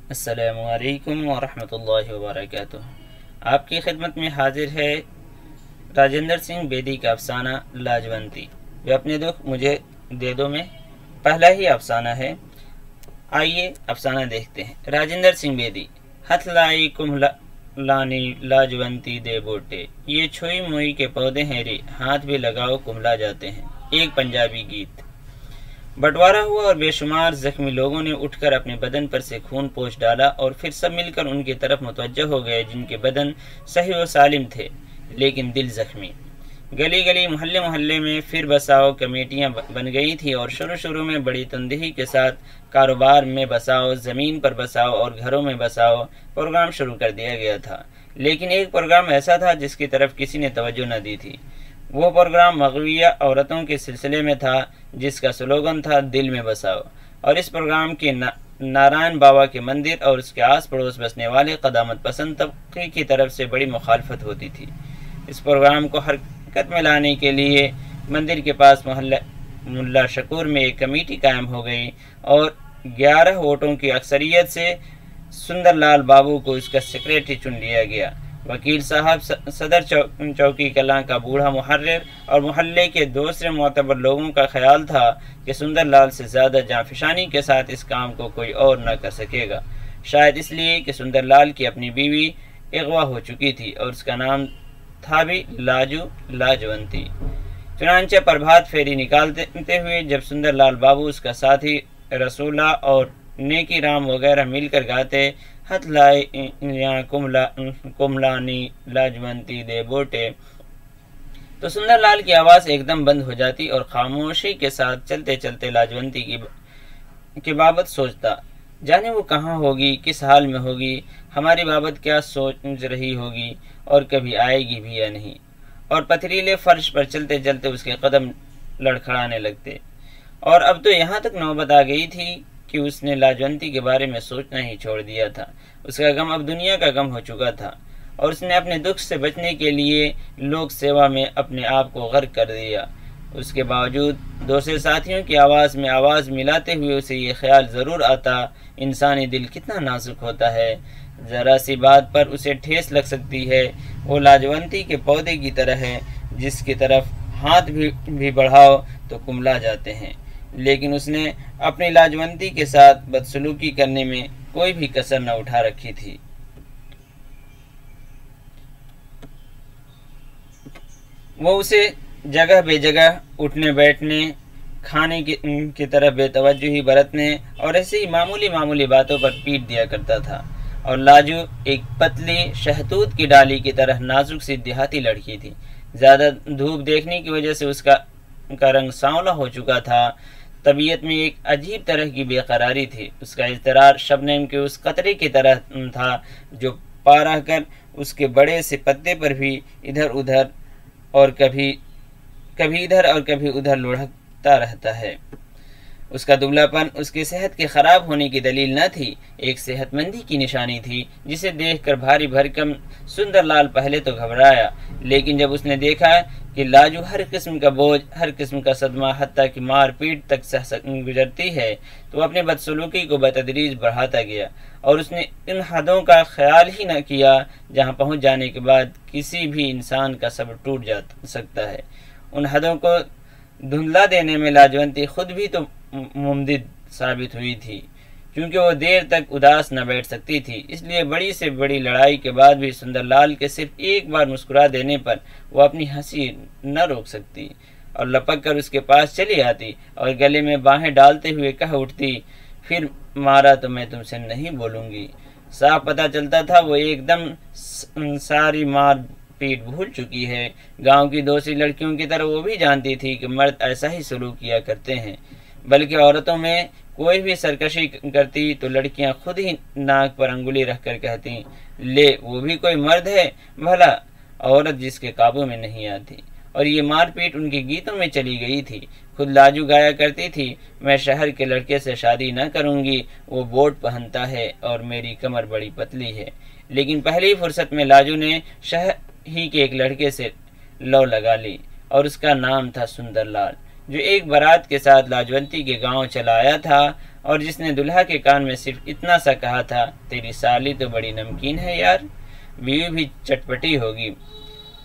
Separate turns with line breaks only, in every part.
السلام علیکم ورحمۃ اللہ وبرکاتہ۔ آپ کی خدمت میں حاضر ہے راجندر سنگھ بیدی کا افسانہ لاجونتی، جو اپنے دکھ مجھے دے دو میں پہلا ہی افسانہ ہے۔ آئیے افسانہ دیکھتے ہیں۔ راجندر سنگھ بیدی۔ ہتھ لائی کملانی لاجونتی دے بوٹے، یہ چھوئی موئی کے پودے ہیں رے، ہاتھ بھی لگاؤ کملا جاتے ہیں۔ ایک پنجابی گیت۔ بٹوارا ہوا اور بے شمار زخمی لوگوں نے اٹھ کر اپنے بدن پر سے خون پوچھ ڈالا اور پھر سب مل کر ان کی طرف متوجہ ہو گئے، جن کے بدن صحیح و سالم تھے لیکن دل زخمی۔ گلی گلی محلے محلے میں پھر بساؤ کمیٹیاں بن گئی تھی اور شروع میں بڑی تندہی کے ساتھ کاروبار میں بساؤ، زمین پر بساؤ اور گھروں میں بساؤ پروگرام شروع کر دیا گیا تھا۔ لیکن ایک پروگرام ایسا تھا جس کی طرف کسی نے توجہ نہ دی تھی۔ وہ پروگرام مغویہ عورتوں کے سلسلے میں تھا، جس کا سلوگن تھا دل میں بساؤ، اور اس پروگرام کے نارائن بابا کے مندر اور اس کے آس پڑوس بسنے والے قدامت پسند طبقے کی طرف سے بڑی مخالفت ہوتی تھی۔ اس پروگرام کو حرکت میں لانے کے لیے مندر کے پاس ملا شکور میں ایک کمیٹی قائم ہو گئی اور 11 ووٹوں کی اکثریت سے سندر لال بابو کو اس کا سیکریٹری چن لیا گیا۔ وکیل صاحب، صدر چوکی کلاں کا بوڑھا محرر اور محلے کے دوسرے معتبر لوگوں کا خیال تھا کہ سندر لال سے زیادہ جانفشانی کے ساتھ اس کام کو کوئی اور نہ کر سکے گا، شاید اس لیے کہ سندر لال کی اپنی بیوی اغوا ہو چکی تھی اور اس کا نام تھا بھی لاجونتی۔ چنانچہ پربھات پھیری نکالتے ہوئے جب سندر لال بابو، اس کا ساتھی رسولہ اور نیکی رام وغیرہ مل کر گاتے ہتھ لائی کملانی لاجونتی دے بوٹے، تو سندر لال کی آواز ایک دم بند ہو جاتی اور خاموشی کے ساتھ چلتے چلتے لاجونتی کی بابت سوچتا، جانے وہ کہاں ہوگی، کس حال میں ہوگی، ہماری بابت کیا سوچ رہی ہوگی اور کبھی آئے گی بھی یا نہیں۔ اور پتھریلے فرش پر چلتے چلتے اس کے قدم لڑکھڑانے لگتے۔ اور اب تو یہاں تک نوبت آ گئی تھی کہ اس نے لاجونتی کے بارے میں سوچنا ہی چھوڑ دیا تھا۔ اس کا غم اب دنیا کا غم ہو چکا تھا اور اس نے اپنے دکھ سے بچنے کے لیے لوک سیوا میں اپنے آپ کو غرق کر دیا۔ اس کے باوجود دوسرے ساتھیوں کی آواز میں آواز ملاتے ہوئے اسے یہ خیال ضرور آتا، انسانی دل کتنا نازک ہوتا ہے، ذرا سی بات پر اسے ٹھیس لگ سکتی ہے۔ وہ لاجونتی کے پودے کی طرح ہے جس کی طرف ہاتھ بھی بڑھاؤ تو کملا جاتے ہیں، لیکن اس نے اپنی لاجونتی کے ساتھ بدسلوکی کرنے میں کوئی بھی کسر نہ اٹھا رکھی تھی۔ وہ اسے جگہ بے جگہ اٹھنے بیٹھنے، کھانے کی طرف بے توجہی برتنے اور ایسے ہی معمولی باتوں پر پیٹ دیا کرتا تھا۔ اور لاجو ایک پتلی شہتوت کی ڈالی کی طرح نازک سی دیہاتی لڑکی تھی۔ زیادہ دھوپ دیکھنے کی وجہ سے اس کا رنگ سانولا ہو چکا تھا۔ طبیعت میں ایک عجیب طرح کی بے قراری تھی۔ اس کا اضطرار شبنم کے اس قطرے کی طرح تھا جو پا رہ کر اس کے بڑے سے پتے پر بھی ادھر اور کبھی ادھر اور کبھی ادھر لڑھکتا رہتا ہے۔ اس کا دبلا پن اس کی صحت کے خراب ہونے کی دلیل نہ تھی، ایک صحت مندی کی نشانی تھی، جسے دیکھ کر بھاری بھرکم سندر لال پہلے تو گھبرایا، لیکن جب اس نے دیکھا کہ لاجو ہر قسم کا بوجھ، ہر قسم کا صدمہ، حتیٰ کہ مار پیٹ تک گزرتی ہے، تو اپنے بدسلوکی کو بتدریج بڑھاتا گیا اور اس نے ان حدوں کا خیال ہی نہ کیا جہاں پہنچ جانے کے بعد کسی بھی انسان کا صبر ٹوٹ جا سکتا ہے۔ ان حدوں کو دھندلا دینے میں لاجونتی خود بھی تو ممدد ثابت ہوئی تھی، کیونکہ وہ دیر تک اداس نہ بیٹھ سکتی تھی۔ اس لیے بڑی سے بڑی لڑائی کے بعد بھی سندر لال کے صرف ایک بار مسکرا دینے پر وہ اپنی ہنسی نہ روک سکتی اور لپک کر اس کے پاس چلی آتی اور گلے میں باہیں ڈالتے ہوئے کہہ اٹھتی، پھر مارا تو میں تم سے نہیں بولوں گی۔ صاف پتہ چلتا تھا وہ ایک دم ساری مار پیٹ بھول چکی ہے۔ گاؤں کی دوسری لڑکیوں کی طرح وہ بھی جانتی تھی کہ مرد ایسا ہی سلوک کیا کرتے ہیں، بلکہ عورتوں میں کوئی بھی سرکشی کرتی تو لڑکیاں خود ہی ناک پر انگلی رکھ کر کہتی، لے وہ بھی کوئی مرد ہے بھلا، عورت جس کے قابو میں نہیں آتی۔ اور یہ مار پیٹ ان کے گیتوں میں چلی گئی تھی۔ خود لاجو گایا کرتی تھی، میں شہر کے لڑکے سے شادی نہ کروں گی، وہ بوٹ پہنتا ہے اور میری کمر بڑی پتلی ہے۔ لیکن پہلی فرصت میں لاجو نے شہر ہی کے ایک لڑکے سے لو لگا لی اور اس کا نام تھا سندر لال، جو ایک بارات کے ساتھ لاجونتی کے گاؤں چلا آیا تھا اور جس نے دلہا کے کان میں صرف اتنا سا کہا تھا، تیری سالی تو بڑی نمکین ہے یار، بیوی بھی چٹپٹی ہوگی۔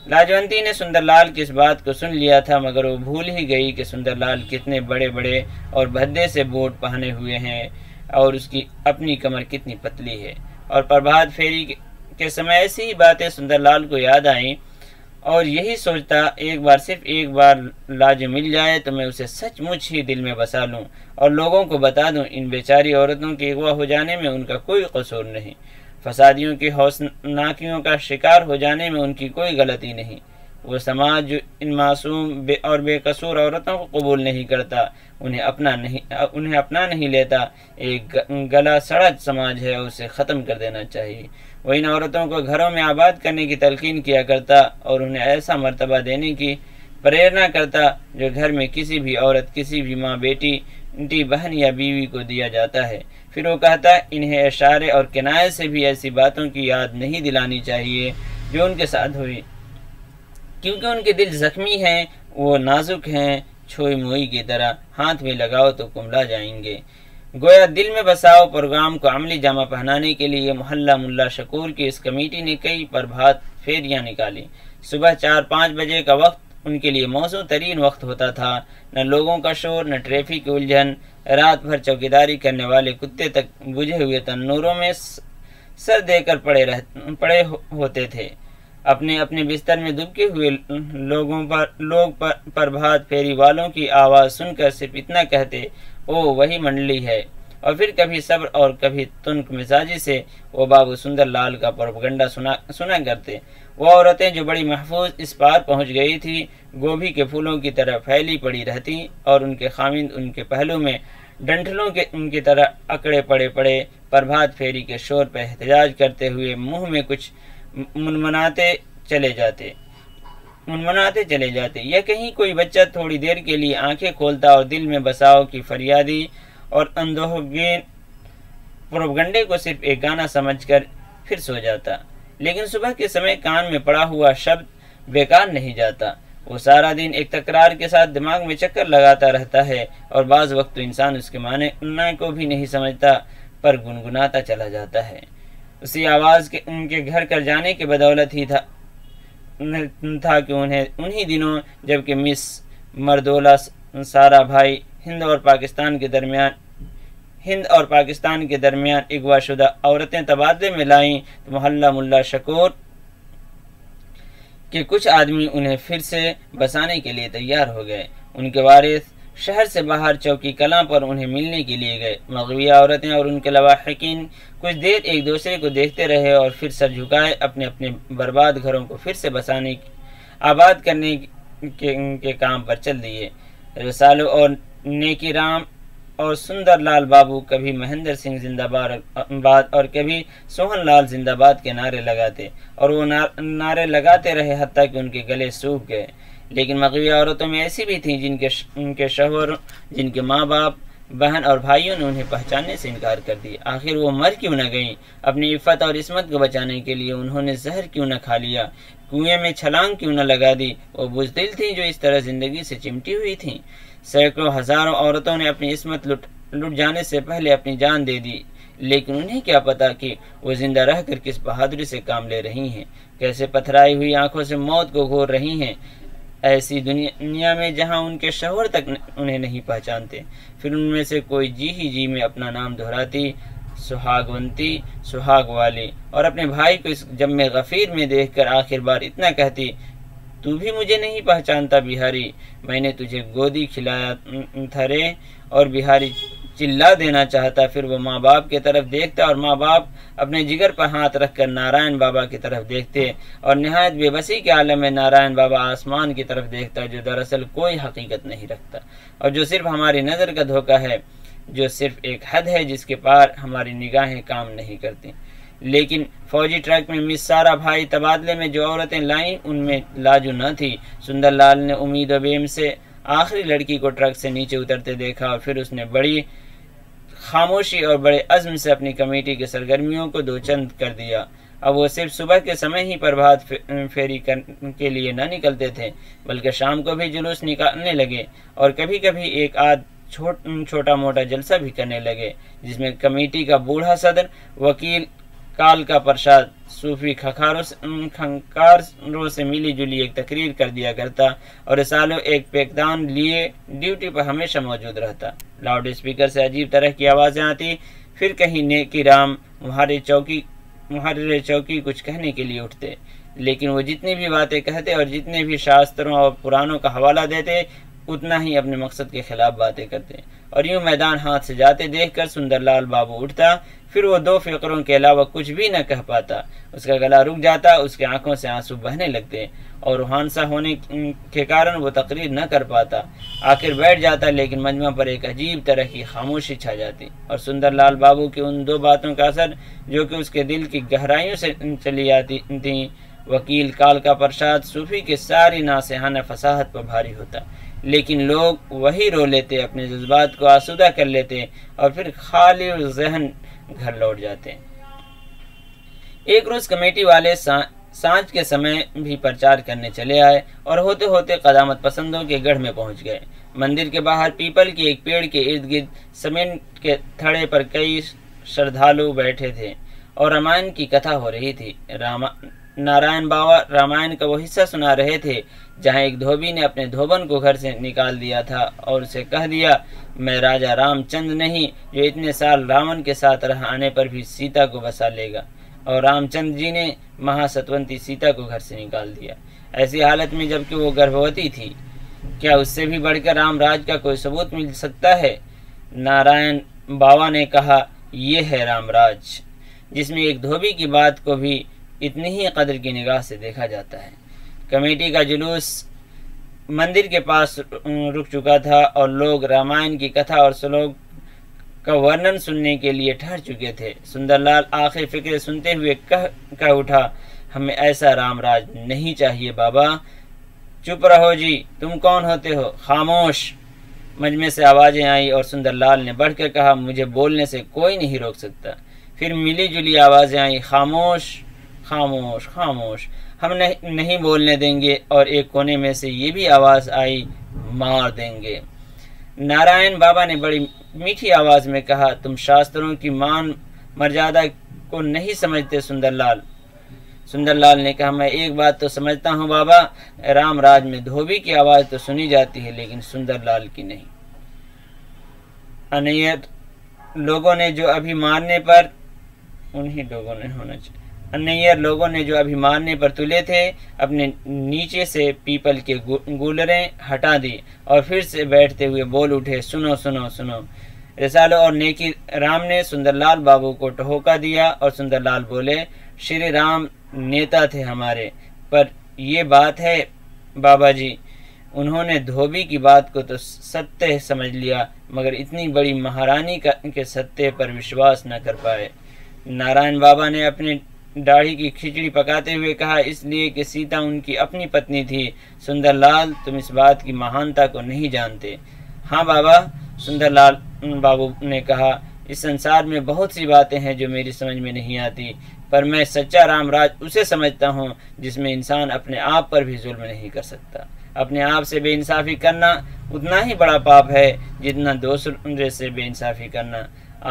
لاجونتی نے سندر لال کی اس بات کو سن لیا تھا، مگر وہ بھول ہی گئی کہ سندر لال کتنے بڑے بڑے اور بھدے سے بوٹ پہنے ہوئے ہیں اور اس کی اپنی کمر کتنی پتلی ہے۔ اور پربھات پھیری کے سمے ایسی ہی باتیں سندر لال کو یاد آئیں اور یہی سوچتا، صرف ایک بار لاجو مل جائے تو میں اسے سچ مچ ہی دل میں بسا لوں اور لوگوں کو بتا دوں ان بیچاری عورتوں کے اغوا ہو جانے میں ان کا کوئی قصور نہیں، فسادیوں کی ہوسناکیوں کا شکار ہو جانے میں ان کی کوئی غلطی نہیں۔ وہ سماج جو ان معصوم اور بے قصور عورتوں کو قبول نہیں کرتا، انہیں اپنا نہیں لیتا، ایک گلا سڑا سماج ہے اور اسے ختم کر دینا چاہیے۔ وہ ان عورتوں کو گھروں میں آباد کرنے کی تلقین کیا کرتا اور انہیں ایسا مرتبہ دینے کی پریرنا کرتا جو گھر میں کسی بھی عورت، کسی بھی ماں، بیٹی، بہن یا بیوی کو دیا جاتا ہے۔ پھر وہ کہتا انہیں اشارے اور کنایے سے بھی ایسی باتوں کی یاد نہیں دلانی چاہیے جو ان کے ساتھ ہوئی، کیونکہ ان کے دل زخمی ہیں، وہ نازک ہیں، چھوئی موئی کی طرح، ہاتھ میں لگاؤ تو کملا جائیں گے۔ گویا دل میں بساؤ پروگرام کو عملی جامہ پہنانے کے لیے محلہ ملا شکور کی اس کمیٹی نے کئی پربھات پھیریاں نکالی۔ صبح 4-5 بجے کا وقت ان کے لیے موزوں ترین وقت ہوتا تھا، نہ لوگوں کا شور، نہ ٹریفک کی الجھن۔ رات بھر چوکیداری کرنے والے کتے تک بجھے ہوئے تنوروں میں سر دے کر پڑے ہوتے تھے۔ اپنے بستر میں دبکے ہوئے لوگ پربھات پھیری والوں کی آواز سن کر صرف اتنا کہتے، او وہی منڈلی ہے، اور پھر کبھی صبر اور کبھی تنک مزاجی سے وہ بابو سندر لال کا پروپگنڈا سنا کرتے۔ وہ عورتیں جو بڑی محفوظ اس پار پہنچ گئی تھی، گوبھی کے پھولوں کی طرح پھیلی پڑی رہتی اور ان کے خامند ان کے پہلو میں ڈنٹلوں کے ان کی طرح اکڑے پڑے پربھات پھیری کے شور پہ احتجاج کرتے ہوئے منہ میں کچھ منمناتے چلے جاتے، یا کہیں کوئی بچہ تھوڑی دیر کے لیے آنکھیں کھولتا اور دل میں بساؤ کی فریادی اور اندوہگین پروپگنڈے کو صرف ایک گانا سمجھ کر پھر سو جاتا۔ لیکن صبح کے سمے کان میں پڑا ہوا شبد بیکار نہیں جاتا، وہ سارا دن ایک تکرار کے ساتھ دماغ میں چکر لگاتا رہتا ہے اور بعض وقت تو انسان اس کے معنی کو بھی نہیں سمجھتا پر گنگناتا چلا جاتا ہے۔ اسی آواز کے ان کے گھر کر جانے کے بدولت ہی تھا کہ انہی دنوں جبکہ مس مردولا سارا بھائی ہند اور پاکستان کے درمیان اغوا شدہ عورتیں تبادلے میں لائیں تو محلہ ملا شکور کہ کچھ آدمی انہیں پھر سے بسانے کے لیے تیار ہو گئے۔ ان کے وارث شہر سے باہر چوکی کلاں پر انہیں ملنے کے لیے گئے۔ مغویہ عورتیں اور ان کے لواحقین کچھ دیر ایک دوسرے کو دیکھتے رہے اور پھر سر جھکائے اپنے برباد گھروں کو پھر سے آباد کرنے کے کام پر چل دیے۔ رسالو اور نیکی رام اور سندر لال بابو کبھی مہندر سنگھ زندہ باد اور کبھی سوہن لال زندہ باد کے نعرے لگاتے اور وہ نعرے لگاتے رہے حتیٰ کہ ان کے گلے سوکھ گئے۔ لیکن مغویہ عورتوں میں ایسی بھی تھیں جن کے شوہر، جن کے ماں باپ، بہن اور بھائیوں نے انہیں پہچاننے سے انکار کر دیا۔ آخر وہ مر کیوں نہ گئیں؟ اپنی عفت اور عصمت کو بچانے کے لیے انہوں نے زہر کیوں نہ کھا لیا؟ کنویں میں چھلانگ کیوں نہ لگا دی؟ وہ بزدل تھیں جو اس طرح زندگی سے چمٹی ہوئی تھیں۔ سینکڑوں ہزاروں عورتوں نے اپنی عصمت لٹ جانے سے پہلے اپنی جان دے دی، لیکن انہیں کیا پتا کہ وہ زندہ رہ کر کس بہادری سے کام لے رہی ہیں، کیسے پتھرائی ہوئی آنکھوں سے موت کو گھور رہی ہیں، ایسی دنیا میں جہاں ان کے شوہر تک انہیں نہیں پہچانتے۔ پھر ان میں سے کوئی جی میں اپنا نام دہراتی، سہاگونتی، سہاگ والی، اور اپنے بھائی کو اس جم غفیر میں دیکھ کر آخر بار اتنا کہتی، تو بھی مجھے نہیں پہچانتا بہاری، میں نے تجھے گودی کھلایا تھا رے، اور بہاری چلا دینا چاہتا۔ پھر وہ ماں باپ کی طرف دیکھتا اور ماں باپ اپنے جگر پر ہاتھ رکھ کر نارائن بابا کی طرف دیکھتے اور نہایت بے بسی کے عالم میں نارائن بابا آسمان کی طرف دیکھتا جو دراصل کوئی حقیقت نہیں رکھتا اور جو صرف ہماری نظر کا دھوکہ ہے، جو صرف ایک حد ہے جس کے پار ہماری نگاہیں کام نہیں کرتی۔ لیکن فوجی ٹرک میں مس سارا بھائی تبادلے میں جو عورتیں لائیں ان میں لاجو نہ تھی۔ سندر لال نے امید و بیم سے آخری لڑکی کو ٹرک سے نیچے اترتے دیکھا اور پھر اس نے بڑی خاموشی اور بڑے عزم سے اپنی کمیٹی کی سرگرمیوں کو دو چند کر دیا۔ اب وہ صرف صبح کے سمے ہی پربھات پھیری کے لیے نہ نکلتے تھے بلکہ شام کو بھی جلوس نکالنے لگے اور کبھی کبھی ایک آدھ چھوٹا موٹا جلسہ بھی کرنے لگے، جس میں کمیٹی کا بوڑھا صدر، وکیل کال کا پرشاد، صوفی کھنکاروں سے ملی جلی ایک تقریر کر دیا کرتا، اور رسالوں ایک پیکدان لیے ڈیوٹی پر ہمیشہ موجود رہتا۔ لاؤڈ اسپیکر سے عجیب طرح کی آوازیں آتی، پھر کہیں نیکی رام محرر چوکی کچھ کہنے کے لیے اٹھتے، لیکن وہ جتنی بھی باتیں کہتے اور جتنے بھی شاستروں اور پرانوں کا حوالہ دیتے، اتنا ہی اپنے مقصد کے خلاف باتیں کرتے، اور یوں میدان ہاتھ سے جاتے دیکھ کر سندر لال بابو اٹھتا، پھر وہ 2 فقروں کے علاوہ کچھ بھی نہ کہہ پاتا، اس کا گلا رک جاتا، اس کی آنکھوں سے آنسو بہنے لگتے، اور روحانسا ہونے کے کارن وہ تقریر نہ کر پاتا، آخر بیٹھ جاتا، لیکن مجمع پر ایک عجیب طرح کی خاموشی چھا جاتی، اور سندر لال بابو کی ان 2 باتوں کا اثر جو کہ اس کے دل کی گہرائیوں سے چلی آتی تھیں، وکیل کال کا پرشاد، صوفی کے ساری ناصحانہ فصاحت پر بھاری ہوتا، لیکن لوگ وہی رو لیتے، اپنے جذبات کو آسودہ کر لیتے، اور پھر خالی ذہن گھر لوٹ جاتے۔ ایک روز کمیٹی والے سانج کے سمے بھی پرچار کرنے چلے آئے، اور ہوتے ہوتے قدامت پسندوں کے گڑھ میں پہنچ گئے۔ مندر کے باہر پیپل کے ایک پیڑ کے ارد گرد سیمنٹ کے تھڑے پر کئی شردھالو بیٹھے تھے، اور رامائن کی کتھا ہو رہی تھی۔ نارائن بابا رامائن کا وہ حصہ سنا رہے تھے جہاں ایک دھوبی نے اپنے دھوبن کو گھر سے نکال دیا تھا اور اسے کہہ دیا، میں راجہ رام چند نہیں جو اتنے سال راون کے ساتھ رہ آنے پر بھی سیتا کو بسا لے گا، اور رام چند جی نے مہا ستونتی سیتا کو گھر سے نکال دیا، ایسی حالت میں جبکہ وہ گربھوتی تھی۔ کیا اس سے بھی بڑھ کر رام راج کا کوئی ثبوت مل سکتا ہے؟ نارائن بابا نے کہا، یہ ہے رام راج، جس میں ایک دھوبی کی بات کو بھی اتنی ہی قدر کی نگاہ سے دیکھا جاتا ہے۔ کمیٹی کا جلوس مندر کے پاس رک چکا تھا، اور لوگ رامائن کی کتھا اور سلوک کا ورنن سننے کے لیے ٹھہر چکے تھے۔ سندر لال آخر فکر سنتے ہوئے کہہ اٹھا، ہمیں ایسا رام راج نہیں چاہیے بابا۔ چپ رہو جی، تم کون ہوتے ہو؟ خاموش! مجمع سے آوازیں آئی، اور سندر لال نے بڑھ کر کہا، مجھے بولنے سے کوئی نہیں روک سکتا۔ پھر ملی جلی آوازیں آئیں، خاموش خاموش خاموش، ہم نہیں بولنے دیں گے، اور ایک کونے میں سے یہ بھی آواز آئی، مار دیں گے۔ نارائن بابا نے بڑی میٹھی آواز میں کہا، تم شاستروں کی مان مرجادہ کو نہیں سمجھتے سندر لال۔ سندر لال نے کہا، میں ایک بات تو سمجھتا ہوں بابا، رام راج میں دھوبی کی آواز تو سنی جاتی ہے لیکن سندر لال کی نہیں۔ انیر لوگوں نے جو ابھی مارنے پر تلے تھے، اپنے نیچے سے پیپل کے گولریں ہٹا دی، اور پھر سے بیٹھتے ہوئے بول اٹھے، سنو سنو سنو۔ رسالو اور نیکی رام نے سندر لال بابو کو ٹہوکا دیا، اور سندر لال بولے، شری رام نیتا تھے ہمارے، پر یہ بات ہے بابا جی، انہوں نے دھوبی کی بات کو تو ستیہ سمجھ لیا، مگر اتنی بڑی مہارانی کے ستیہ پر وشواس نہ کر پائے۔ نارائن بابا نے اپنی داڑھی کی کھچڑی پکاتے ہوئے کہا، اس لیے کہ سیتا ان کی اپنی پتنی تھی۔ سندر لال، تم اس بات کی مہانتا کو نہیں جانتے۔ ہاں بابا، سندر لال بابو نے کہا، اس سنسار میں بہت سی باتیں ہیں جو میری سمجھ میں نہیں آتی، پر میں سچا رام راج اسے سمجھتا ہوں جس میں انسان اپنے آپ پر بھی ظلم نہیں کر سکتا۔ اپنے آپ سے بے انصافی کرنا اتنا ہی بڑا پاپ ہے جتنا دوسرے سے بے انصافی کرنا۔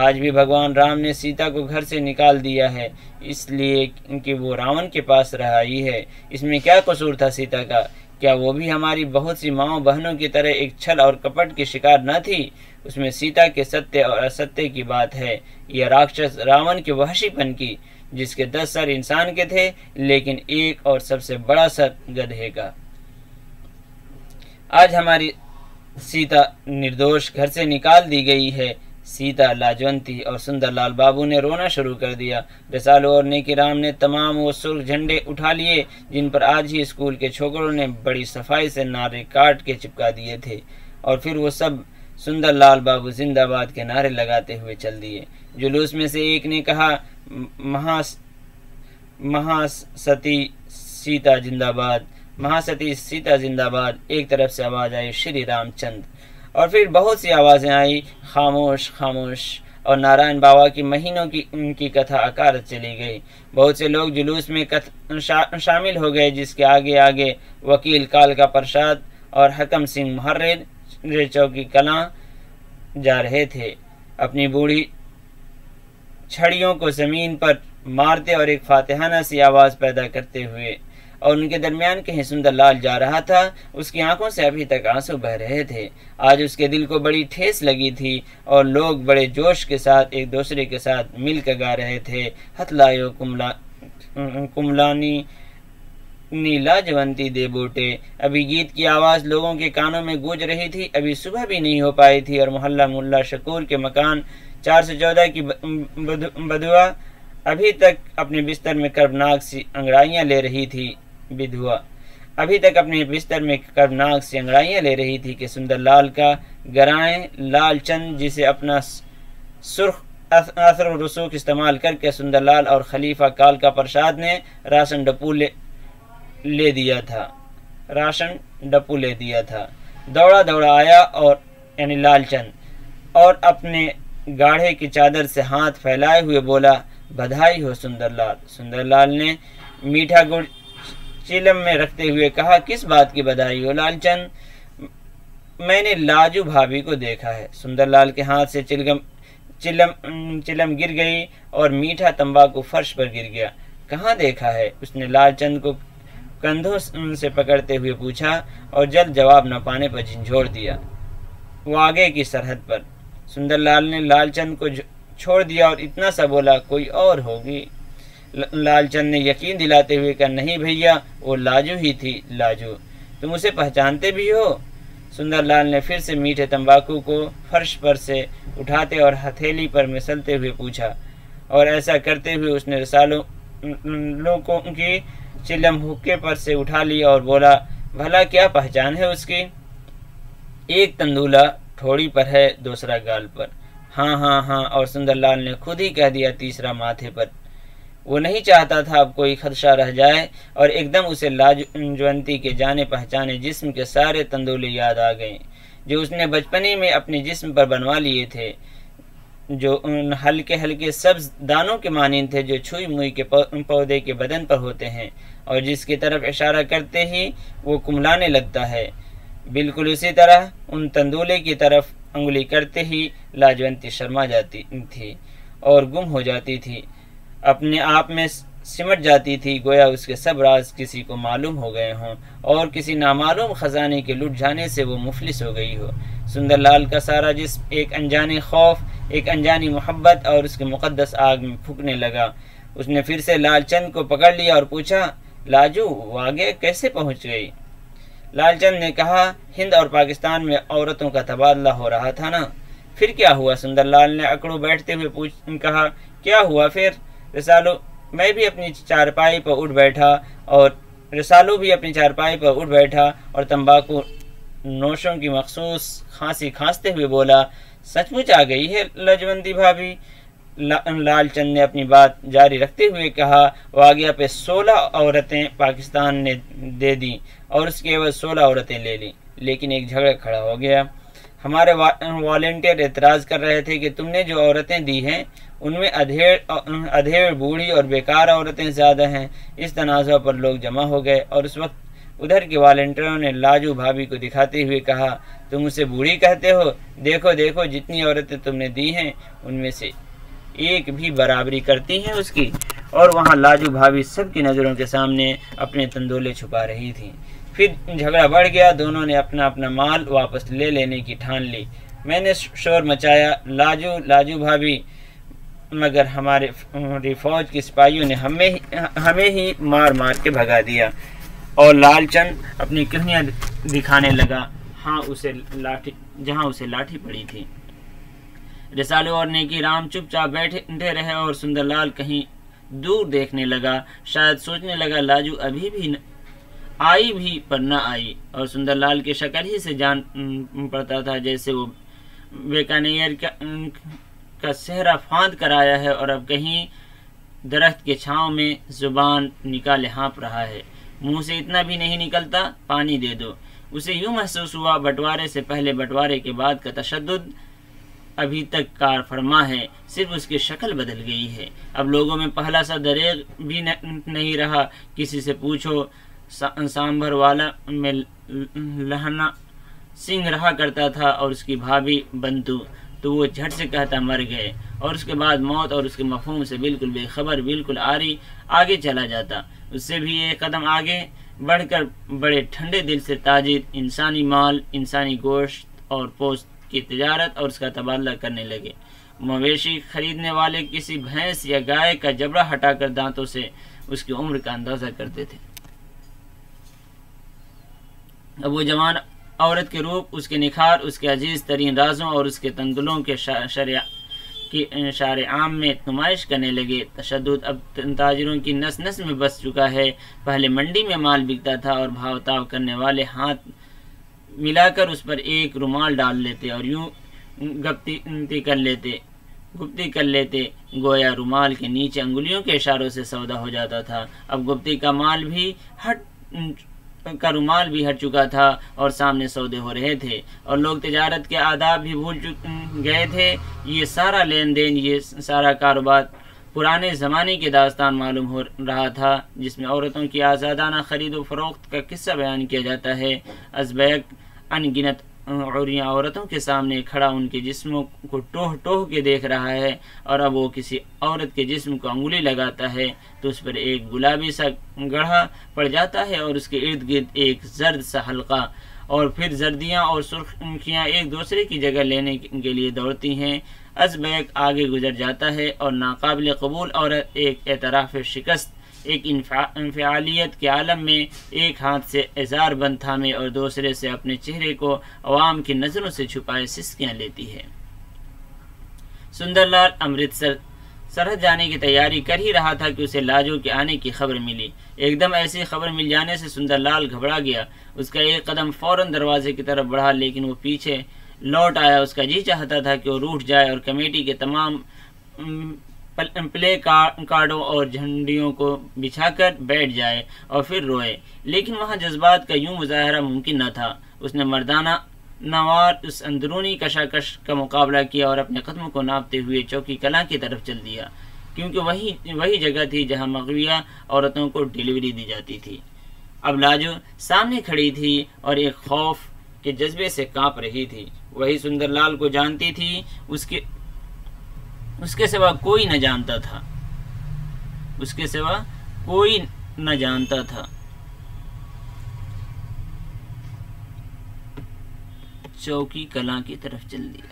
آج بھی بھگوان رام نے سیتا کو گھر سے نکال دیا ہے، اس لیے کہ وہ راون کے پاس رہ آئی ہے۔ اس میں کیا قصور تھا سیتا کا؟ کیا وہ بھی ہماری بہت سی ماؤں بہنوں کی طرح ایک چھل اور کپٹ کی شکار نہ تھی؟ اس میں سیتا کے ستیہ اور استے کی بات ہے، یہ راکشس راون کے وحشی پن کی، جس کے 10 سر انسان کے تھے لیکن ایک اور سب سے بڑا سر گدھے کا۔ آج ہماری سیتا نردوش گھر سے نکال دی گئی ہے۔ سیتا، لاجونتی اور سندر لال بابو نے رونا شروع کر دیا۔ رسالو اور نیکی رام نے تمام وہ سرخ جھنڈے اٹھا لیے جن پر آج ہی اسکول کے چھوکروں نے بڑی صفائی سے نعرے کاٹ کے چپکا دیے تھے، اور پھر وہ سب سندر لال بابو زندہ باد کے نعرے لگاتے ہوئے چل دیے۔ جلوس میں سے ایک نے کہا، مہاستی سیتا زندہ باد، مہاستی سیتا زندہ باد۔ ایک طرف سے آواز آئی، شری رام چند، اور پھر بہت سی آوازیں آئی، خاموش خاموش، اور نارائن بابا کی مہینوں کی کتھا اکارت چلی گئی۔ بہت سے لوگ جلوس میں شامل ہو گئے، جس کے آگے آگے وکیل کال کا پرشاد اور حکم سنگھ محرر چوکی کلاں جا رہے تھے، اپنی بوڑھی چھڑیوں کو زمین پر مارتے اور ایک فاتحانہ سی آواز پیدا کرتے ہوئے، اور ان کے درمیان کہیں سندر لال جا رہا تھا۔ اس کی آنکھوں سے ابھی تک آنسو بہ رہے تھے۔ آج اس کے دل کو بڑی ٹھیس لگی تھی اور لوگ بڑے جوش کے ساتھ ایک دوسرے کے ساتھ مل کر گا رہے تھے، ہتھ لایو کملانی نی لاجونتی دے بوٹے۔ ابھی گیت کی آواز لوگوں کے کانوں میں گونج رہی تھی، ابھی صبح بھی نہیں ہو پائی تھی، اور محلہ ملا شکور کے مکان 414 کی بدوا ابھی تک اپنے بستر میں کربناک سی انگڑائیاں لے رہی تھی کہ سندر لال کا گرائیں لال چند، جسے اپنا سرخ اثر و رسوخ استعمال کر کے سندر لال اور خلیفہ کالکا پرشاد نے راشن ڈپو لے دیا تھا، دوڑا آیا، اور یعنی لال چند، اور اپنے گاڑھے کی چادر سے ہاتھ پھیلائے ہوئے بولا، بدھائی ہو سندر لال۔ سندر لال نے میٹھا گڑ چلم میں رکھتے ہوئے کہا، کس بات کی بدھائی ہو لال چند؟ میں نے لاجو بھابھی کو دیکھا ہے۔ سندر لال کے ہاتھ سے چلم گر گئی اور میٹھا تمباکو فرش پر گر گیا۔ کہاں دیکھا ہے؟ اس نے لال چند کو کندھوں سے پکڑتے ہوئے پوچھا، اور جلد جواب نہ پانے پر جھنجھوڑ دیا، وہ آگے کی سرحد پر۔ سندر لال نے لال چند کو چھوڑ دیا اور اتنا سا بولا، کوئی اور ہوگی؟ لال چند نے یقین دلاتے ہوئے کہا، نہیں بھیا، وہ لاجو ہی تھی، لاجو۔ تم اسے پہچانتے بھی ہو؟ سندر لال نے پھر سے میٹھے تمباکو کو فرش پر سے اٹھاتے اور ہتھیلی پر مسلتے ہوئے پوچھا، اور ایسا کرتے ہوئے اس نے رسالوں کی چلم حقے پر سے اٹھا لی اور بولا، بھلا کیا پہچان ہے اس کی؟ ایک تندولہ ٹھوڑی پر ہے، دوسرا گال پر۔ ہاں، اور سندر لال نے خود ہی کہہ دیا، تیسرا ماتھے پر۔ وہ نہیں چاہتا تھا اب کوئی خدشہ رہ جائے، اور ایک دم اسے لاجونتی کے جانے پہچانے جسم کے سارے تندولے یاد آ گئے جو اس نے بچپنے میں اپنے جسم پر بنوا لیے تھے، جو ان ہلکے سبز دانوں کے مانند تھے جو چھوئی موئی کے پودے کے بدن پر ہوتے ہیں، اور جس کی طرف اشارہ کرتے ہی وہ کملانے لگتا ہے۔ بالکل اسی طرح ان تندولے کی طرف انگلی کرتے ہی لاجونتی شرما جاتی تھی اور گم ہو جاتی تھی، اپنے آپ میں سمٹ جاتی تھی، گویا اس کے سب راز کسی کو معلوم ہو گئے ہوں، اور کسی نامعلوم خزانے کے لٹ جانے سے وہ مفلس ہو گئی ہو۔ سندر لال کا سارا جسم ایک انجانی خوف، ایک انجانی محبت اور اس کے مقدس آگ میں پھکنے لگا۔ اس نے پھر سے لال چند کو پکڑ لیا اور پوچھا، لاجو وہ آگے کیسے پہنچ گئی؟ لال چند نے کہا، ہند اور پاکستان میں عورتوں کا تبادلہ ہو رہا تھا نا۔ پھر کیا ہوا؟ سندر لال نے اکڑو بیٹھتے ہوئے کہا، کیا ہوا پھر؟ رسالو میں بھی اپنی چارپائی پر اٹھ بیٹھا اور تمباکو نوشوں کی مخصوص کھانسی کھانستے ہوئے بولا، سچ مچ آ گئی ہے لاجونتی بھابھی؟ لال چند نے اپنی بات جاری رکھتے ہوئے کہا، واگیا پہ 16 عورتیں پاکستان نے دے دی اور اس کے عوض 16 عورتیں لے لی، لیکن ایک جھگڑا کھڑا ہو گیا۔ ہمارے والنٹیئر اعتراض کر رہے تھے کہ تم نے جو عورتیں دی ہیں ان میں ادھیڑ بوڑھی اور بیکار عورتیں زیادہ ہیں۔ اس تنازع پر لوگ جمع ہو گئے، اور اس وقت ادھر کے والنٹیئروں نے لاجو بھابھی کو دکھاتے ہوئے کہا، تم اسے بوڑھی کہتے ہو؟ دیکھو جتنی عورتیں تم نے دی ہیں ان میں سے ایک بھی برابری کرتی ہیں اس کی۔ اور وہاں لاجو بھابھی سب کی نظروں کے سامنے اپنے تندولے چھپا رہی تھی۔ پھر جھگڑا بڑھ گیا، دونوں نے اپنا مال واپس لے لینے کی ٹھان لی۔ میں نے شور مچایا، لاجو بھابھی، مگر ہماری فوج کے سپاہیوں نے ہمیں ہی مار کے بھگا دیا۔ اور لال چند اپنی کرنیاں دکھانے لگا جہاں اسے لاٹھی پڑی تھی۔ رسالو اور نیکی رام چپ چاپ بیٹھے رہے، اور سندر لال کہیں دور دیکھنے لگا، شاید سوچنے لگا لاجو ابھی بھی آئی بھی پر نہ آئی، اور سندر لال کی شکل ہی سے جان پڑتا تھا جیسے وہ بیکانیر کا صحرا پھاند کر آیا ہے اور اب کہیں درخت کے چھاؤں میں زبان نکالے ہانپ رہا ہے، منہ سے اتنا بھی نہیں نکلتا، پانی دے دو۔ اسے یوں محسوس ہوا بٹوارے سے پہلے بٹوارے کے بعد کا تشدد ابھی تک کار فرما ہے، صرف اس کی شکل بدل گئی ہے۔ اب لوگوں میں پہلا سا دریغ بھی نہیں رہا، کسی سے پوچھو سامبھر والا میں لہنا سنگھ رہا کرتا تھا اور اس کی بھابھی بنتو، تو وہ جھٹ سے کہتا مر گئے، اور اس کے بعد موت اور اس کے مفہوم سے بالکل بے خبر، بالکل آگے چلا جاتا۔ اس سے بھی ایک قدم آگے بڑھ کر بڑے ٹھنڈے دل سے تاجر انسانی مال، انسانی گوشت اور پوست کی تجارت اور اس کا تبادلہ کرنے لگے۔ مویشی خریدنے والے کسی بھینس یا گائے کا جبڑا ہٹا کر دانتوں سے اس کی عمر کا اندازہ کرتے تھے۔ اب وہ جوان عورت کے روپ، اس کے نکھار، اس کے عزیز ترین رازوں اور اس کے تندلوں کے شارع عام میں نمائش کرنے لگے۔ تشدد اب تاجروں کی نس نس میں بس چکا ہے۔ پہلے منڈی میں مال بکتا تھا اور بھاؤ تاؤ کرنے والے ہاتھ ملا کر اس پر ایک رومال ڈال لیتے اور یوں گپتی کر لیتے گویا رومال کے نیچے انگلیوں کے اشاروں سے سودا ہو جاتا تھا۔ اب گپتی کا رومال بھی ہٹ چکا تھا اور سامنے سودے ہو رہے تھے، اور لوگ تجارت کے آداب بھی بھول گئے تھے۔ یہ سارا لین دین، یہ سارا کاروبار پرانے زمانے کی داستان معلوم ہو رہا تھا، جس میں عورتوں کی آزادانہ خرید و فروخت کا قصہ بیان کیا جاتا ہے۔ ازبیک ان گنت عوریاں عورتوں کے سامنے کھڑا ان کے جسموں کو ٹوہ کے دیکھ رہا ہے، اور اب وہ کسی عورت کے جسم کو انگلی لگاتا ہے تو اس پر ایک گلابی سا گڑھا پڑ جاتا ہے اور اس کے ارد گرد ایک زرد سا حلقہ، اور پھر زردیاں اور سرخیاں ایک دوسرے کی جگہ لینے کے لیے دوڑتی ہیں۔ ازبیک آگے گزر جاتا ہے اور ناقابل قبول عورت ایک اعتراف شکست، ایک انفعالیت کے عالم میں ایک ہاتھ سے ازار بند تھامے اور دوسرے سے اپنے چہرے کو عوام کی نظروں سے چھپائے سسکیاں لیتی ہے۔ سندر لال امرتسر سرحد جانے کی تیاری کر ہی رہا تھا کہ اسے لاجو کے آنے کی خبر ملی۔ ایک دم ایسی خبر مل جانے سے سندر لال گھبرا گیا۔ اس کا ایک قدم فوراً دروازے کی طرف بڑھا، لیکن وہ پیچھے لوٹ آیا۔ اس کا جی چاہتا تھا کہ وہ روٹھ جائے اور کمیٹی کے تمام پلے کارڈوں اور جھنڈیوں کو بچھا کر بیٹھ جائے اور پھر روئے، لیکن وہاں جذبات کا یوں مظاہرہ ممکن نہ تھا۔ اس نے مردانہ نوار اس اندرونی کشاکش کا مقابلہ کیا اور اپنے قدموں کو ناپتے ہوئے چوکی کلاں کی طرف چل دیا، کیونکہ وہی جگہ تھی جہاں مغویہ عورتوں کو ڈیلیوری دی جاتی تھی۔ اب لاجو سامنے کھڑی تھی اور ایک خوف کے جذبے سے کانپ رہی تھی۔ وہی سندر لال کو جانتی تھی، اس کے سوا کوئی نہ جانتا تھا۔ چوکی کلاں کی طرف چل دیا۔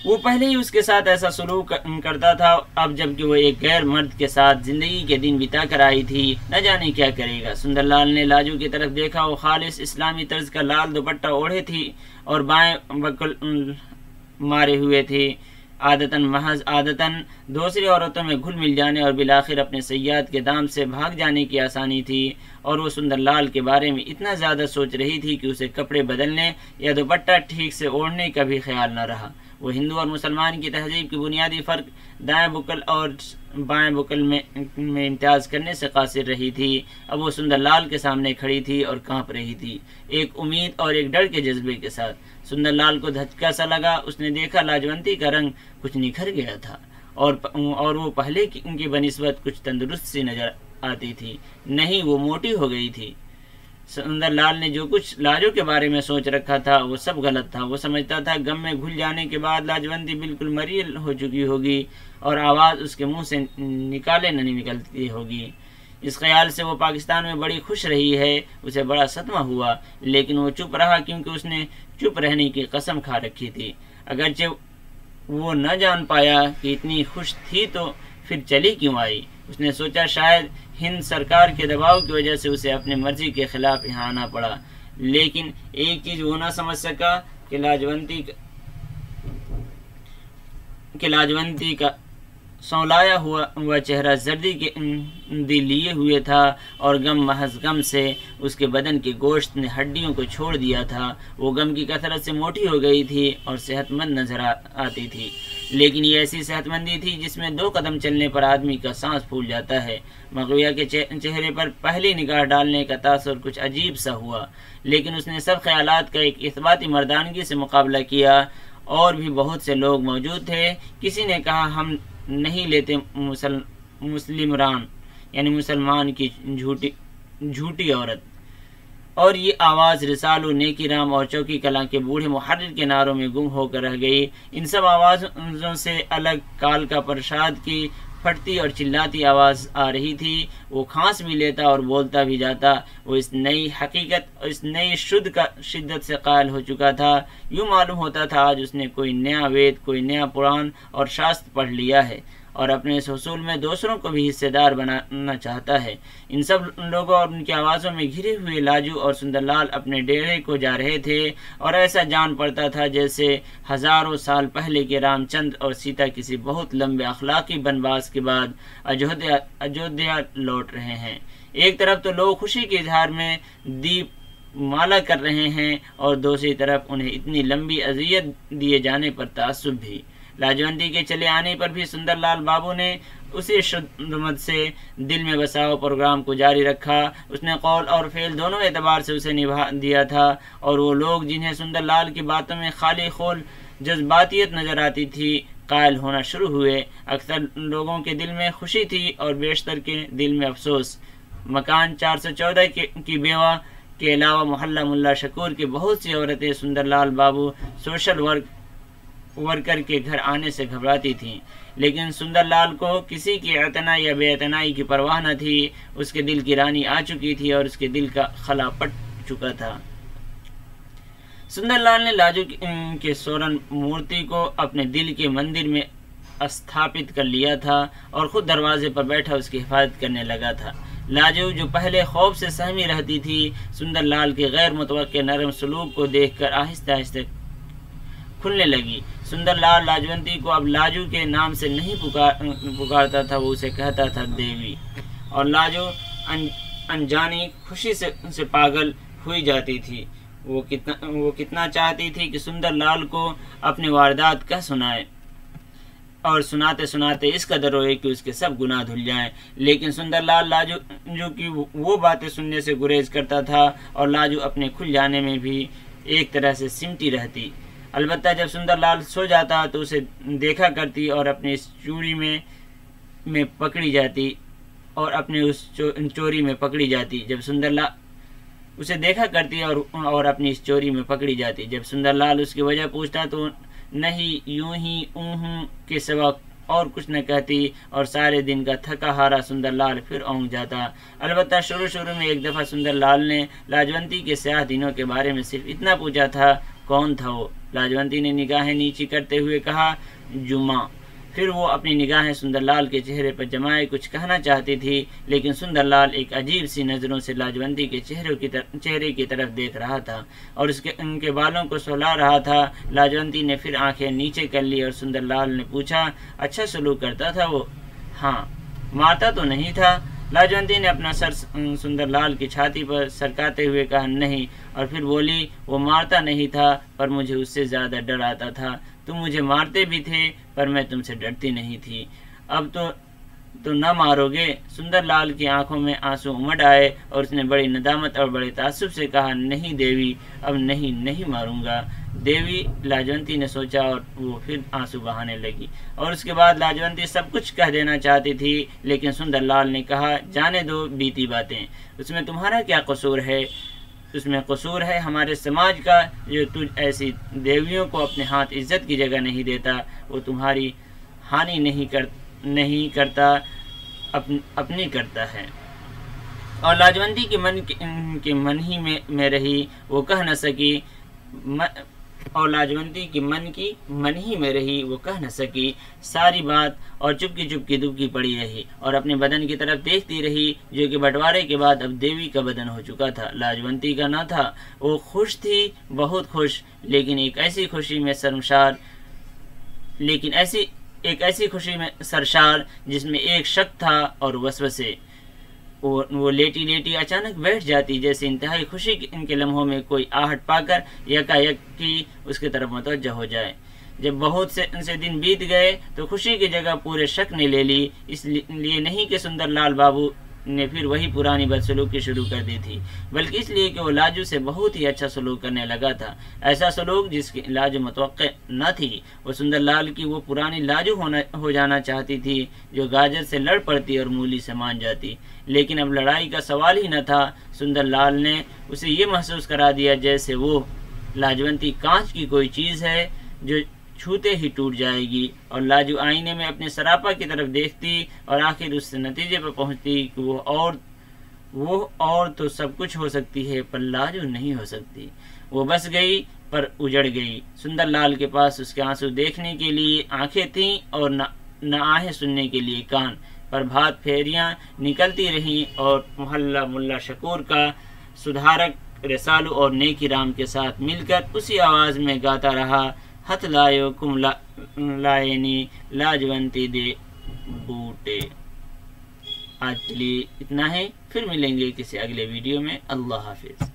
وہ پہلے ہی اس کے ساتھ ایسا سلوک کرتا تھا، اب جبکہ وہ ایک غیر مرد کے ساتھ زندگی کے دن بتا کر آئی تھی، نہ جانے کیا کرے گا۔ سندر لال نے لاجو کی طرف دیکھا۔ وہ خالص اسلامی طرز کا لال دوپٹہ اوڑھے تھی اور بائیں بکل مارے ہوئے تھے۔ عادتاً دوسری عورتوں میں گھل مل جانے اور بالآخر اپنے سیاد کے دام سے بھاگ جانے کی آسانی تھی، اور وہ سندر لال کے بارے میں اتنا زیادہ سوچ رہی تھی کہ اسے کپڑے بدلنے یا دوپٹہ ٹھیک سے اوڑھنے کا بھی خیال نہ رہا۔ وہ ہندو اور مسلمان کی تہذیب کی بنیادی فرق دائیں بکل اور بائیں بکل میں امتیاز کرنے سے قاصر رہی تھی۔ اب وہ سندر لال کے سامنے کھڑی تھی اور کانپ رہی تھی، ایک امید اور ایک ڈر کے جذبے کے ساتھ۔ سندر لال کو دھچکا سا لگا۔ اس نے دیکھا لاجونتی کا رنگ کچھ نکھر گیا تھا اور وہ پہلے کی بنسبت کچھ تندرست سی نظر آتی تھی، نہیں وہ موٹی ہو گئی تھی۔ سندر لال نے جو کچھ لاجو کے بارے میں سوچ رکھا تھا وہ سب غلط تھا۔ وہ سمجھتا تھا غم میں گھل جانے کے بعد لاجونتی بالکل مریل ہو چکی ہوگی اور آواز اس کے منہ سے نکلتی ہوگی۔ اس خیال سے وہ پاکستان میں بڑی خوش رہی ہے۔ اسے بڑا صدمہ ہوا، لیکن وہ چپ رہا کیونکہ اس نے چپ رہنے کی قسم کھا رکھی تھی۔ اگرچہ وہ نہ جان پایا کہ اتنی خوش تھی تو پھر چلی کیوں آئی۔ اس نے سوچا شاید ہند سرکار کے دباؤ کی وجہ سے اسے اپنی مرضی کے خلاف یہاں آنا پڑا، لیکن ایک چیز وہ نہ سمجھ سکا کہ لاجونتی کا سولایا ہوا چہرہ زردی کے لیے ہوئے تھا اور محض غم سے اس کے بدن کے گوشت نے ہڈیوں کو چھوڑ دیا تھا۔ وہ غم کی کثرت سے موٹی ہو گئی تھی اور صحت مند نظر آتی تھی، لیکن یہ ایسی صحت مندی تھی جس میں 2 قدم چلنے پر آدمی کا سانس پھول جاتا ہے۔ مغویہ کے چہرے پر پہلی نگاہ ڈالنے کا تاثر کچھ عجیب سا ہوا، لیکن اس نے سب خیالات کا ایک اثباتی مردانگی سے مقابلہ کیا۔ اور بھی بہت سے لوگ موجود تھے۔ کسی نے کہا ہم نہیں لیتے مسلمان یعنی مسلمان کی جھوٹی عورت۔ اور یہ آواز رسال و نیکی رام اور چوکی کلاں کے بوڑھے محرر کے نعروں میں گم ہو کر رہ گئی۔ ان سب آوازوں سے الگ کال کا پرشاد کی پھٹتی اور چلاتی آواز آ رہی تھی۔ وہ کھانس بھی لیتا اور بولتا بھی جاتا۔ وہ اس نئی حقیقت اور اس نئی شدھ کا شدت سے قائل ہو چکا تھا۔ یوں معلوم ہوتا تھا آج اس نے کوئی نیا وید، کوئی نیا پران اور شاستر پڑھ لیا ہے اور اپنے اس حصول میں دوسروں کو بھی حصے دار بنانا چاہتا ہے۔ ان سب لوگوں اور ان کی آوازوں میں گھرے ہوئے لاجو اور سندر لال اپنے ڈیرے کو جا رہے تھے اور ایسا جان پڑتا تھا جیسے ہزاروں سال پہلے کے رام چندر اور سیتا کسی بہت لمبے اخلاقی بنواس کے بعد اجودھیا لوٹ رہے ہیں۔ ایک طرف تو لوگ خوشی کے اظہار میں دیپ مالا کر رہے ہیں اور دوسری طرف انہیں اتنی لمبی اذیت دیے جانے پر تعصب بھی۔ لاجونتی کے چلے آنے پر بھی سندر لال بابو نے اسی شدت سے دل میں بساؤ پروگرام کو جاری رکھا۔ اس نے قول اور فعل دونوں اعتبار سے اسے نبھا دیا تھا اور وہ لوگ جنہیں سندر لال کی باتوں میں خالی خول جذباتیت نظر آتی تھی قائل ہونا شروع ہوئے۔ اکثر لوگوں کے دل میں خوشی تھی اور بیشتر کے دل میں افسوس۔ مکان 414 کی بیوہ کے علاوہ محلہ ملا شکور کی بہت سی عورتیں سندر لال بابو سوشل ورکر کے گھر آنے سے گھبراتی تھیں، لیکن سندر لال کو کسی کی اعتنا یا بے اعتنائی کی پرواہ نہ تھی۔ اس کے دل کی رانی آ چکی تھی اور اس کے دل کا خلا پٹ چکا تھا۔ سندر لال نے لاجو کے سورن مورتی کو اپنے دل کے مندر میں استھاپت کر لیا تھا اور خود دروازے پر بیٹھا اس کی حفاظت کرنے لگا تھا۔ لاجو جو پہلے خوف سے سہمی رہتی تھی، سندر لال کے غیر متوقع نرم سلوک کو دیکھ کر آہستہ آہستہ کھلنے لگی۔ سندر لال لاجونتی کو اب لاجو کے نام سے نہیں پکارتا تھا، وہ اسے کہتا تھا دیوی، اور لاجو انجانی خوشی سے پاگل ہوئی جاتی تھی۔ وہ کتنا چاہتی تھی کہ سندر لال کو اپنی واردات کہہ سنائے اور سناتے سناتے اس قدر روئے کہ اس کے سب گناہ دھل جائیں، لیکن سندر لال لاجو کی وہ باتیں سننے سے گریز کرتا تھا اور لاجو اپنے کھل جانے میں بھی ایک طرح سے سمٹی رہتی۔ البتہ جب سندر لال سو جاتا تو اسے دیکھا کرتی اور اپنی اس چوری میں پکڑی جاتی اور اپنے اس چوری میں پکڑی جاتی۔ جب سندر لال اسے دیکھا کرتی اور اپنی اس چوری میں پکڑی جاتی۔ جب سندر لال اس کی وجہ پوچھتا تو نہیں یوں ہی اوں کے سوا اور کچھ نہ کہتی اور سارے دن کا تھکا ہارا سندر لال پھر اونگ جاتا۔ البتہ شروع میں ایک دفعہ سندر لال نے لاجونتی کے سیاہ دنوں کے بارے میں صرف اتنا پوچھا تھا، کون تھا وہ؟ لاجونتی نے نگاہیں نیچی کرتے ہوئے کہا، جمعہ۔ پھر وہ اپنی نگاہیں سندر لال کے چہرے پر جمائے کچھ کہنا چاہتی تھی، لیکن سندر لال ایک عجیب سی نظروں سے لاجونتی کے چہرے کی طرف دیکھ رہا تھا اور ان کے بالوں کو سہلا رہا تھا۔ لاجونتی نے پھر آنکھیں نیچے کر لی اور سندر لال نے پوچھا، اچھا سلوک کرتا تھا وہ؟ ہاں۔ مارتا تو نہیں تھا؟ لاجونتی نے اپنا سر سندر لال کی چھاتی پر سرکاتے ہوئے کہا، نہیں، اور پھر بولی، وہ مارتا نہیں تھا پر مجھے اس سے زیادہ ڈر آتا تھا۔ تم مجھے مارتے بھی تھے پر میں تم سے ڈرتی نہیں تھی۔ اب تو نہ مارو گے؟ سندر لال کی آنکھوں میں آنسو امڈ آئے اور اس نے بڑی ندامت اور بڑے تعصب سے کہا، نہیں دیوی، اب نہیں ماروں گا۔ دیوی، لاجونتی نے سوچا اور وہ پھر آنسو بہانے لگی، اور اس کے بعد لاجونتی سب کچھ کہہ دینا چاہتی تھی، لیکن سندر لال نے کہا، جانے دو بیتی باتیں، اس میں تمہارا کیا قصور ہے؟ اس میں قصور ہے ہمارے سماج کا، جو تجھ ایسی دیویوں کو اپنے ہاتھ عزت کی جگہ نہیں دیتا، وہ تمہاری ہانی نہیں کرتا، اپنی کرتا ہے۔ اور لاجونتی کے من ہی میں رہی، وہ کہہ نہ سکی، وہ کہہ نہ سکی ساری بات، اور چپکی دبکی پڑی رہی اور اپنے بدن کی طرف دیکھتی رہی، جو کہ بٹوارے کے بعد اب دیوی کا بدن ہو چکا تھا، لاجونتی کا نہ تھا۔ وہ خوش تھی، بہت خوش، لیکن ایک ایسی خوشی میں سرشار جس میں ایک شک تھا اور وسوسے۔ وہ لیٹی اچانک بیٹھ جاتی، جیسے انتہائی خوشی ان کے لمحوں میں کوئی آہٹ پا کر یکایک اس کی طرف متوجہ ہو جائے۔ جب بہت سے دن بیت گئے تو خوشی کی جگہ پورے شک نے لے لی، اس لیے نہیں کہ سندر لال بابو نے پھر وہی پرانی بدسلوکی شروع کر دی تھی، بلکہ اس لیے کہ وہ لاجو سے بہت ہی اچھا سلوک کرنے لگا تھا، ایسا سلوک جس کی لاجو متوقع نہ تھی۔ وہ سندر لال کی وہ پرانی لاجو ہو جانا چاہتی تھی جو گاجر سے لڑ پڑتی اور مولی سے مان جاتی، لیکن اب لڑائی کا سوال ہی نہ تھا۔ سندر لال نے اسے یہ محسوس کرا دیا جیسے وہ لاجونتی کانچ کی کوئی چیز ہے جو چھوتے ہی ٹوٹ جائے گی، اور لاجو آئینے میں اپنے سراپا کی طرف دیکھتی اور آخر اس سے نتیجے پر پہنچتی کہ وہ اور تو سب کچھ ہو سکتی ہے پر لاجو نہیں ہو سکتی۔ وہ بس گئی پر اجڑ گئی۔ سندر لال کے پاس اس کے آنسو دیکھنے کے لیے آنکھیں تھیں اور نہ آہیں سننے کے لیے کان، پر بھات پھیریاں نکلتی رہیں اور محلہ ملا شکور کا سدھارک رسالو اور نیکی رام کے ساتھ مل کر اسی آواز میں گاتا رہا، ہتھ لایو کم لائنی لاجونتی دے بوٹے۔ آج کے لیے اتنا ہے، پھر ملیں گے کسی اگلے ویڈیو میں۔ اللہ حافظ۔